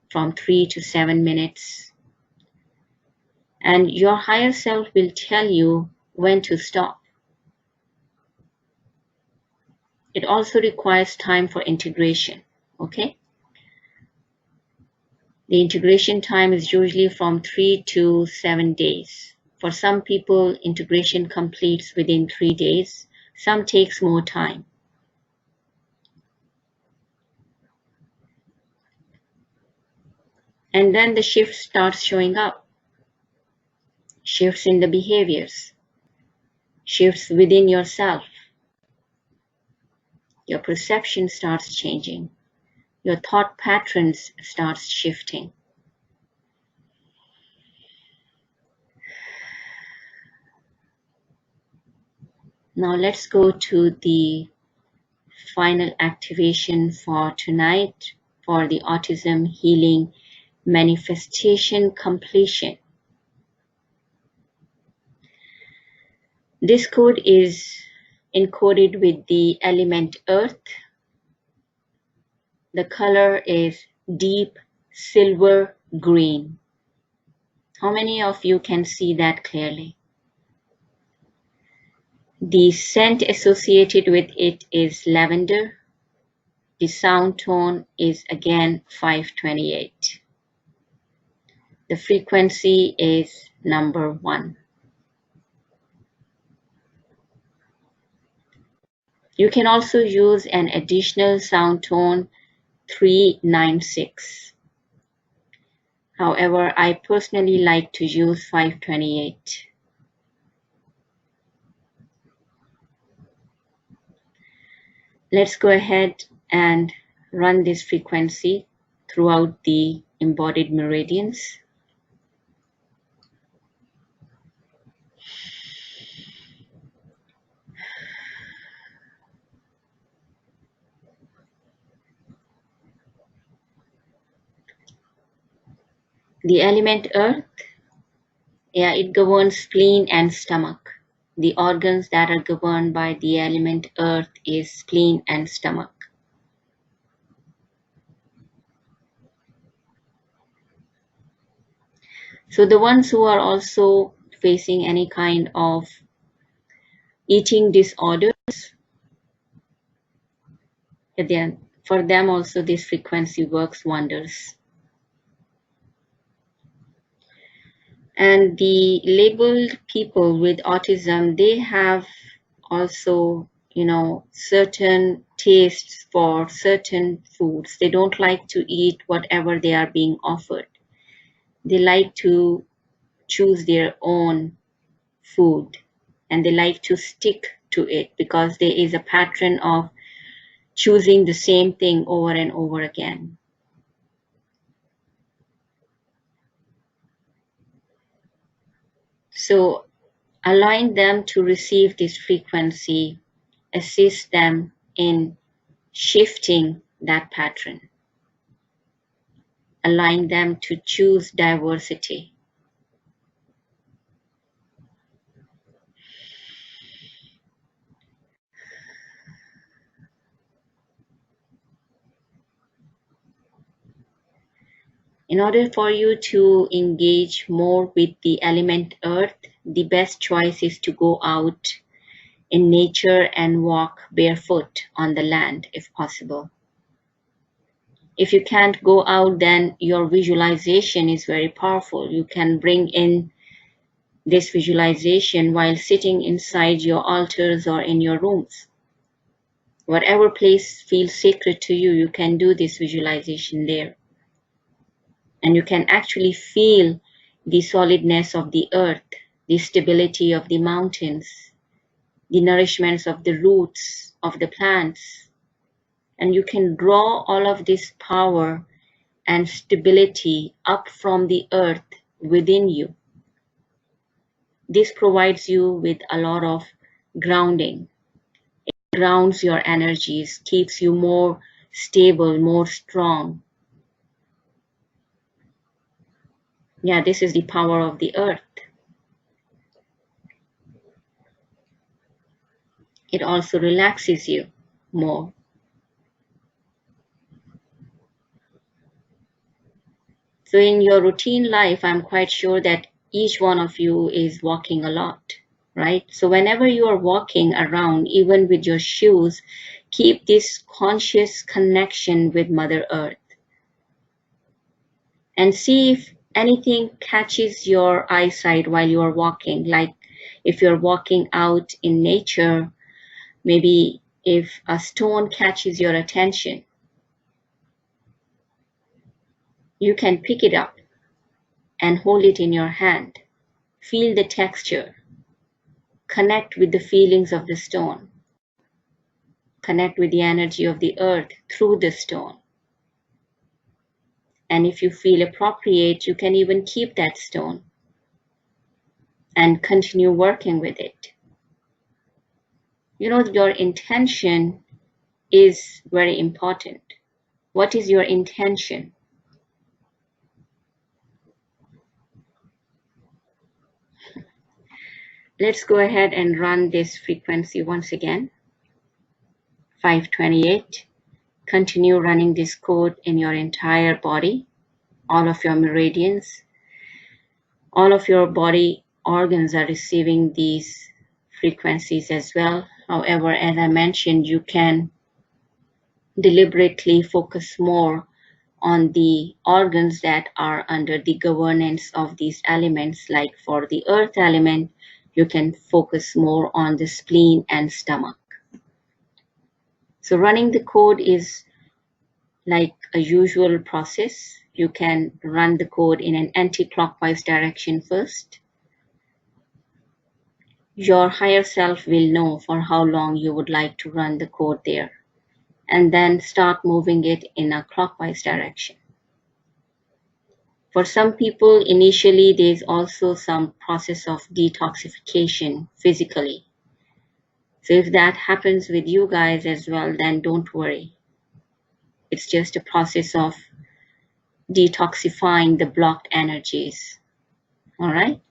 from 3 to 7 minutes. And your higher self will tell you when to stop. It also requires time for integration, okay? The integration time is usually from 3 to 7 days. For some people, integration completes within 3 days. Some takes more time. And then the shift starts showing up. Shifts in the behaviors. Shifts within yourself. Your perception starts changing. Your thought patterns starts shifting. Now let's go to the final activation for tonight for the autism healing manifestation completion. This code is encoded with the element earth. The color is deep silver green. How many of you can see that clearly? The scent associated with it is lavender. The sound tone is again 528. The frequency is number 1. You can also use an additional sound tone 396. However, I personally like to use 528. Let's go ahead and run this frequency throughout the embodied meridians. The element earth, yeah, it governs spleen and stomach. The organs that are governed by the element earth is spleen and stomach. So the ones who are also facing any kind of eating disorders, then for them also this frequency works wonders. And the labeled people with autism, they have also, certain tastes for certain foods. They don't like to eat whatever they are being offered. They like to choose their own food, and they like to stick to it because there is a pattern of choosing the same thing over and over again. So allowing them to receive this frequency assists them in shifting that pattern, allowing them to choose diversity. In order for you to engage more with the element earth, the best choice is to go out in nature and walk barefoot on the land if possible. If you can't go out, then your visualization is very powerful. You can bring in this visualization while sitting inside your altars or in your rooms. Whatever place feels sacred to you, you can do this visualization there. And you can actually feel the solidness of the earth, the stability of the mountains, the nourishments of the roots of the plants. And you can draw all of this power and stability up from the earth within you. This provides you with a lot of grounding. It grounds your energies, keeps you more stable, more strong. Yeah, this is the power of the earth. It also relaxes you more. So in your routine life, I'm quite sure that each one of you is walking a lot, right? So whenever you are walking around, even with your shoes, keep this conscious connection with Mother Earth. And see if anything catches your eyesight while you are walking, like if you're walking out in nature, maybe if a stone catches your attention, you can pick it up and hold it in your hand. Feel the texture. Connect with the feelings of the stone. Connect with the energy of the earth through the stone. And if you feel appropriate, you can even keep that stone and continue working with it. Your intention is very important. What is your intention? Let's go ahead and run this frequency once again. 528. Continue running this code in your entire body, all of your meridians. All of your body organs are receiving these frequencies as well. However, as I mentioned, you can deliberately focus more on the organs that are under the governance of these elements. Like for the earth element, you can focus more on the spleen and stomach. So running the code is like a usual process. You can run the code in an anti-clockwise direction first. Your higher self will know for how long you would like to run the code there, and then start moving it in a clockwise direction. For some people, initially, there's also some process of detoxification physically. So if that happens with you guys as well, then don't worry. It's just a process of detoxifying the blocked energies. All right?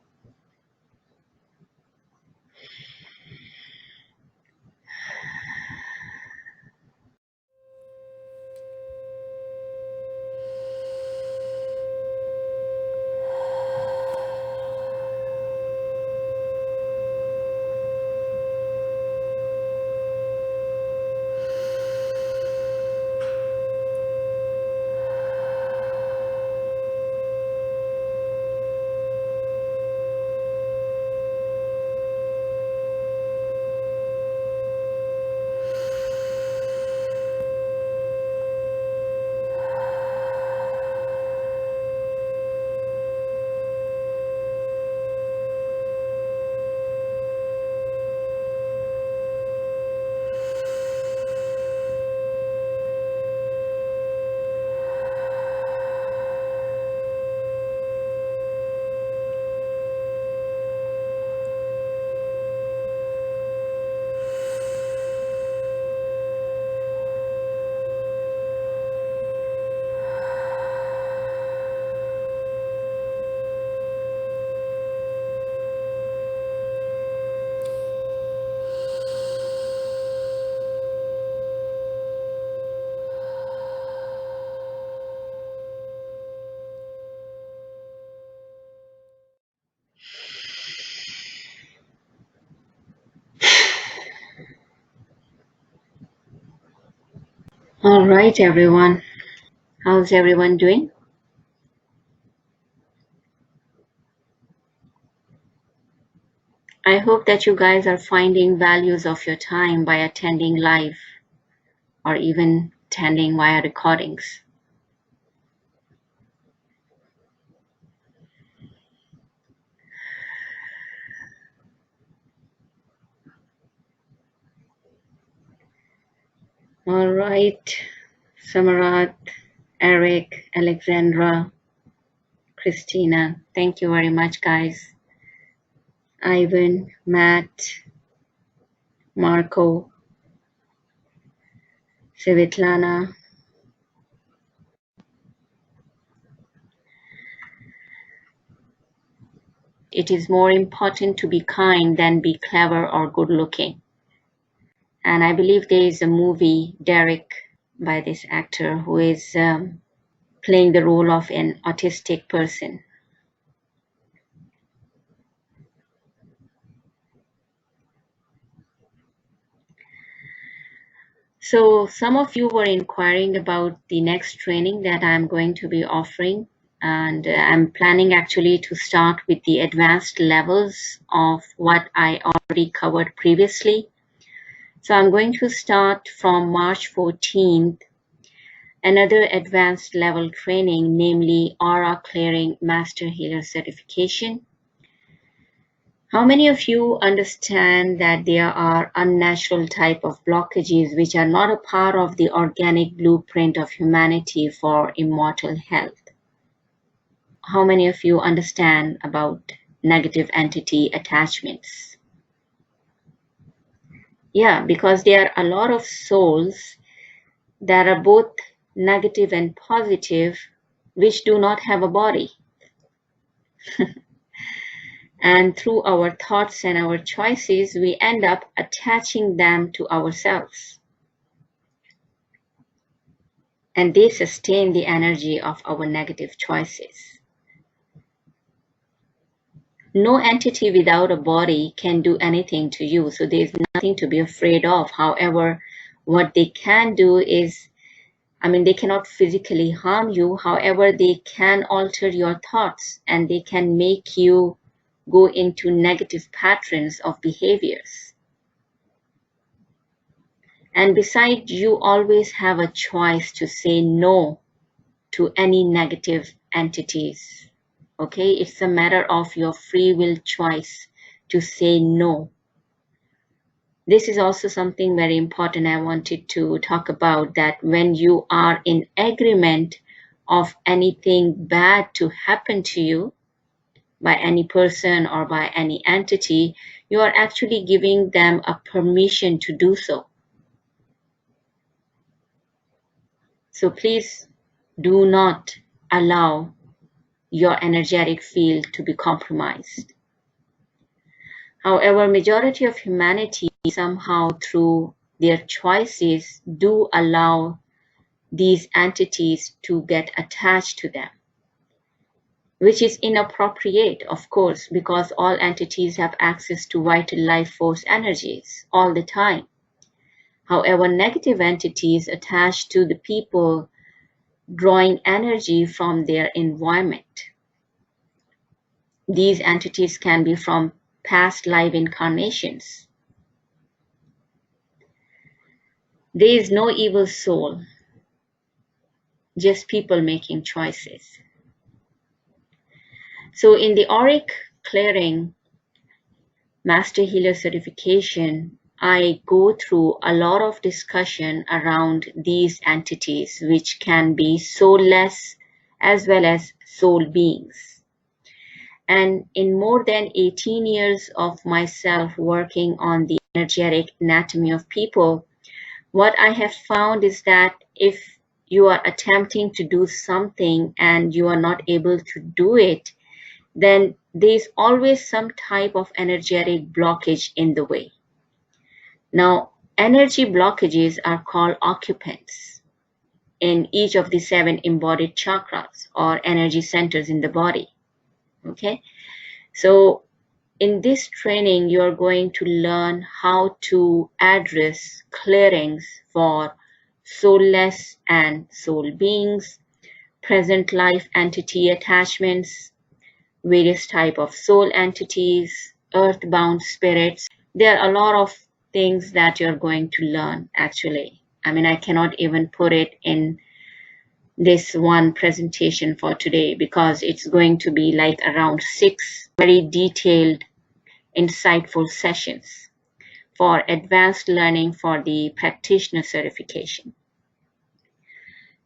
All right, everyone. How's everyone doing? I hope that you guys are finding values of your time by attending live or even attending via recordings. All right, Samarat, Eric, Alexandra, Christina, thank you very much, guys. Ivan, Matt, Marco, Svetlana. It is more important to be kind than be clever or good looking. And I believe there is a movie, Derek, by this actor who is playing the role of an autistic person. So some of you were inquiring about the next training that I'm going to be offering, and I'm planning actually to start with the advanced levels of what I already covered previously. So I'm going to start from March 14th, another advanced level training, namely Aura Clearing Master Healer Certification. How many of you understand that there are unnatural type of blockages which are not a part of the organic blueprint of humanity for immortal health? How many of you understand about negative entity attachments? Yeah, because there are a lot of souls that are both negative and positive, which do not have a body. And through our thoughts and our choices, we end up attaching them to ourselves. And they sustain the energy of our negative choices. No entity without a body can do anything to you, so there's nothing to be afraid of. However, what they can do is, they cannot physically harm you. However, they can alter your thoughts and they can make you go into negative patterns of behaviors. And besides, you always have a choice to say no to any negative entities. Okay, it's a matter of your free will choice to say no. This is also something very important I wanted to talk about, that when you are in agreement of anything bad to happen to you by any person or by any entity, you are actually giving them a permission to do so. So please do not allow your energetic field to be compromised. However, majority of humanity somehow through their choices do allow these entities to get attached to them, which is inappropriate, of course, because all entities have access to vital life force energies all the time. However, negative entities attach to the people drawing energy from their environment. These entities can be from past life incarnations. There is no evil soul, just people making choices. So in the auric clearing master healer certification, I go through a lot of discussion around these entities, which can be soulless as well as soul beings. And in more than 18 years of myself working on the energetic anatomy of people, what I have found is that if you are attempting to do something and you are not able to do it, then there's always some type of energetic blockage in the way. Now, energy blockages are called occupants in each of the 7 embodied chakras or energy centers in the body. Okay, so in this training, you're going to learn how to address clearings for soulless and soul beings, present life entity attachments, various type of soul entities, earthbound spirits. There are a lot of things that you're going to learn actually. I mean, I cannot even put it in this one presentation for today because it's going to be like around 6 very detailed, insightful sessions for advanced learning for the practitioner certification.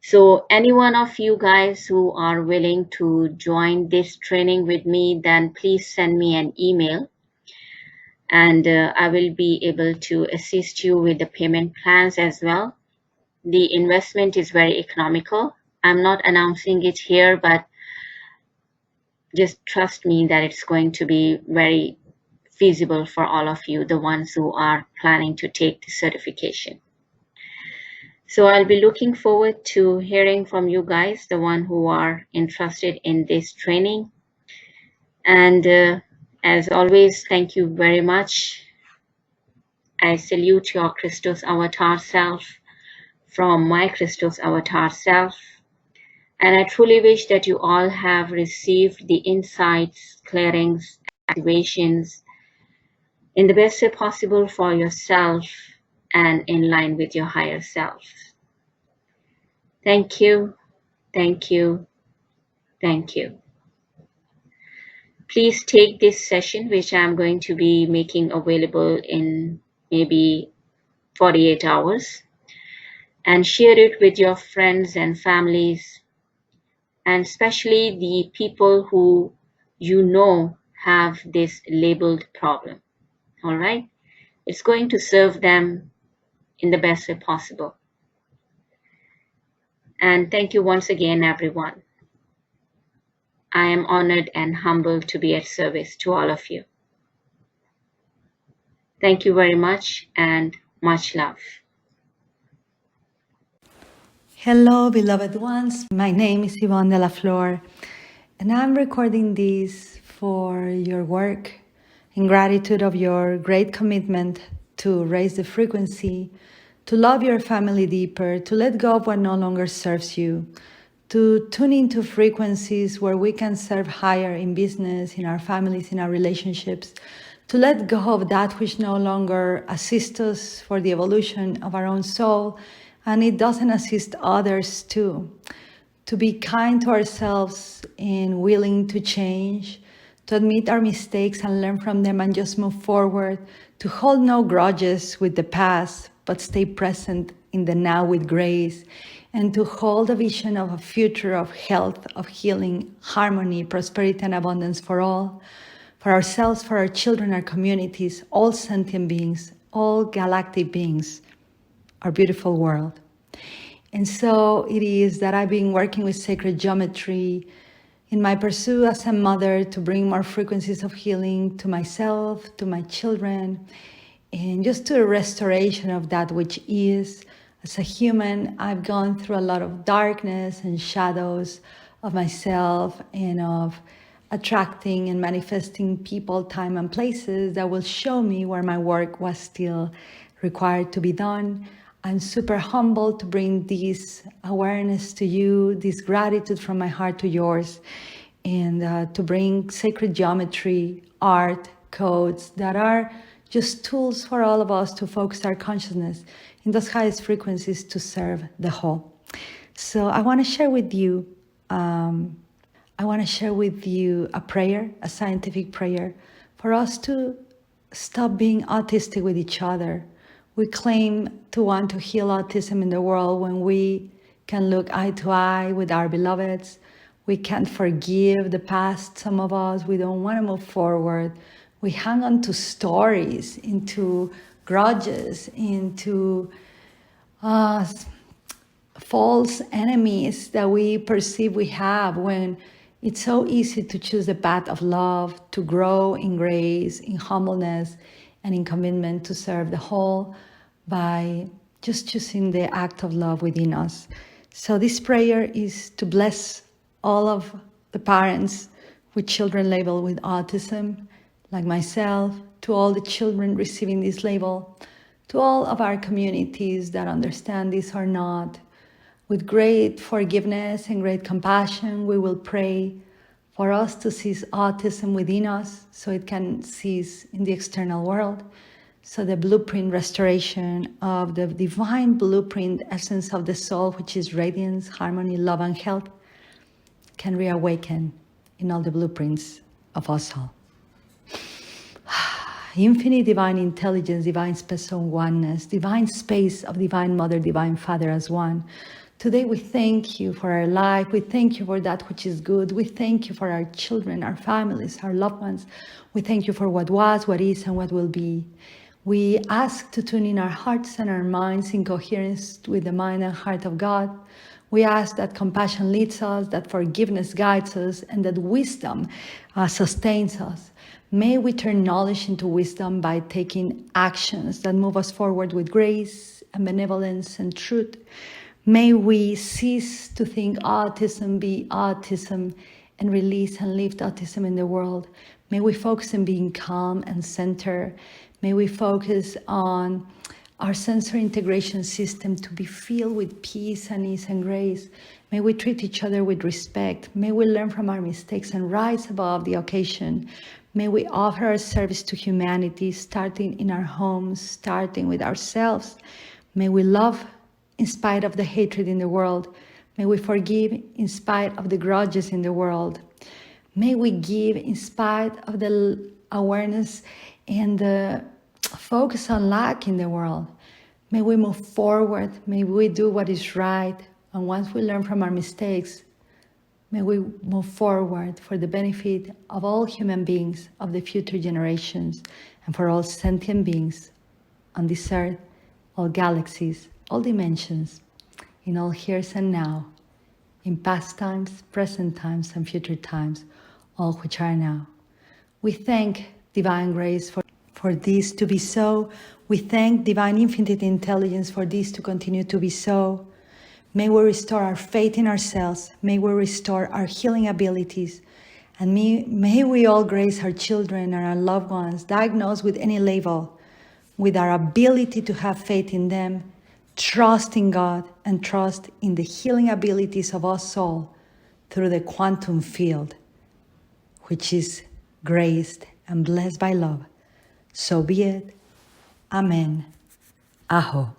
So any one of you guys who are willing to join this training with me, then please send me an email and I will be able to assist you with the payment plans as well. The investment is very economical. I'm not announcing it here, but just trust me that it's going to be very feasible for all of you, the ones who are planning to take the certification. So I'll be looking forward to hearing from you guys, the one who are interested in this training. And as always, thank you very much. I salute your Christos avatar self from my Christos avatar self. And I truly wish that you all have received the insights, clearings, activations in the best way possible for yourself and in line with your higher self. Thank you, thank you, thank you. Please take this session, which I'm going to be making available in maybe 48 hours, and share it with your friends and families, and especially the people who you know have this labeled problem. All right? It's going to serve them in the best way possible. And thank you once again, everyone. I am honored and humbled to be at service to all of you. Thank you very much and much love. Hello, beloved ones. My name is Yvonne de la Flor, and I'm recording this for your work in gratitude of your great commitment to raise the frequency, to love your family deeper, to let go of what no longer serves you, to tune into frequencies where we can serve higher in business, in our families, in our relationships, to let go of that which no longer assists us for the evolution of our own soul, and it doesn't assist others too. To be kind to ourselves and willing to change, to admit our mistakes and learn from them and just move forward, to hold no grudges with the past, but stay present in the now with grace, and to hold a vision of a future of health, of healing, harmony, prosperity, and abundance for all, for ourselves, for our children, our communities, all sentient beings, all galactic beings, our beautiful world. And so it is that I've been working with sacred geometry in my pursuit as a mother to bring more frequencies of healing to myself, to my children, and just to a restoration of that which is. As a human, I've gone through a lot of darkness and shadows of myself and of attracting and manifesting people, time, and places that will show me where my work was still required to be done. I'm super humbled to bring this awareness to you, this gratitude from my heart to yours, and to bring sacred geometry, art, codes that are just tools for all of us to focus our consciousness in those highest frequencies to serve the whole. So I want to share with you a prayer, a scientific prayer, for us to stop being autistic with each other. We claim to want to heal autism in the world when we can look eye to eye with our beloveds. We can't forgive the past, some of us. We don't want to move forward. We hang on to stories, into grudges, into false enemies that we perceive we have, when it's so easy to choose the path of love, to grow in grace, in humbleness, and in commitment to serve the whole by just choosing the act of love within us. So this prayer is to bless all of the parents with children labeled with autism, like myself, to all the children receiving this label, To all of our communities that understand this or not, with great forgiveness and great compassion, we will pray for us to cease autism within us so it can cease in the external world. So the blueprint restoration of the divine blueprint essence of the soul, which is radiance, harmony, love, and health, can reawaken in all the blueprints of us all. Infinite divine intelligence, divine space of oneness, divine space of divine mother, divine father as one. Today we thank you for our life. We thank you for that which is good. We thank you for our children, our families, our loved ones. We thank you for what was, what is, and what will be. We ask to tune in our hearts and our minds in coherence with the mind and heart of God. We ask that compassion leads us, that forgiveness guides us, and that wisdom sustains us. May we turn knowledge into wisdom by taking actions that move us forward with grace and benevolence and truth. May we cease to think autism be autism and release and lift autism in the world. May we focus on being calm and centered. May we focus on our sensory integration system to be filled with peace and ease and grace. May we treat each other with respect. May we learn from our mistakes and rise above the occasion. May we offer our service to humanity, starting in our homes, starting with ourselves. May we love in spite of the hatred in the world. May we forgive in spite of the grudges in the world. May we give in spite of the awareness and the focus on lack in the world. May we move forward. May we do what is right. And once we learn from our mistakes, may we move forward for the benefit of all human beings, of the future generations, and for all sentient beings on this earth, all galaxies, all dimensions, in all heres and now, in past times, present times, and future times, all which are now. We thank Divine Grace for this to be so. We thank Divine Infinite Intelligence for this to continue to be so. May we restore our faith in ourselves. May we restore our healing abilities. And may we all grace our children and our loved ones diagnosed with any label, with our ability to have faith in them, trust in God, and trust in the healing abilities of us all through the quantum field, which is graced and blessed by love. So be it. Amen. Aho.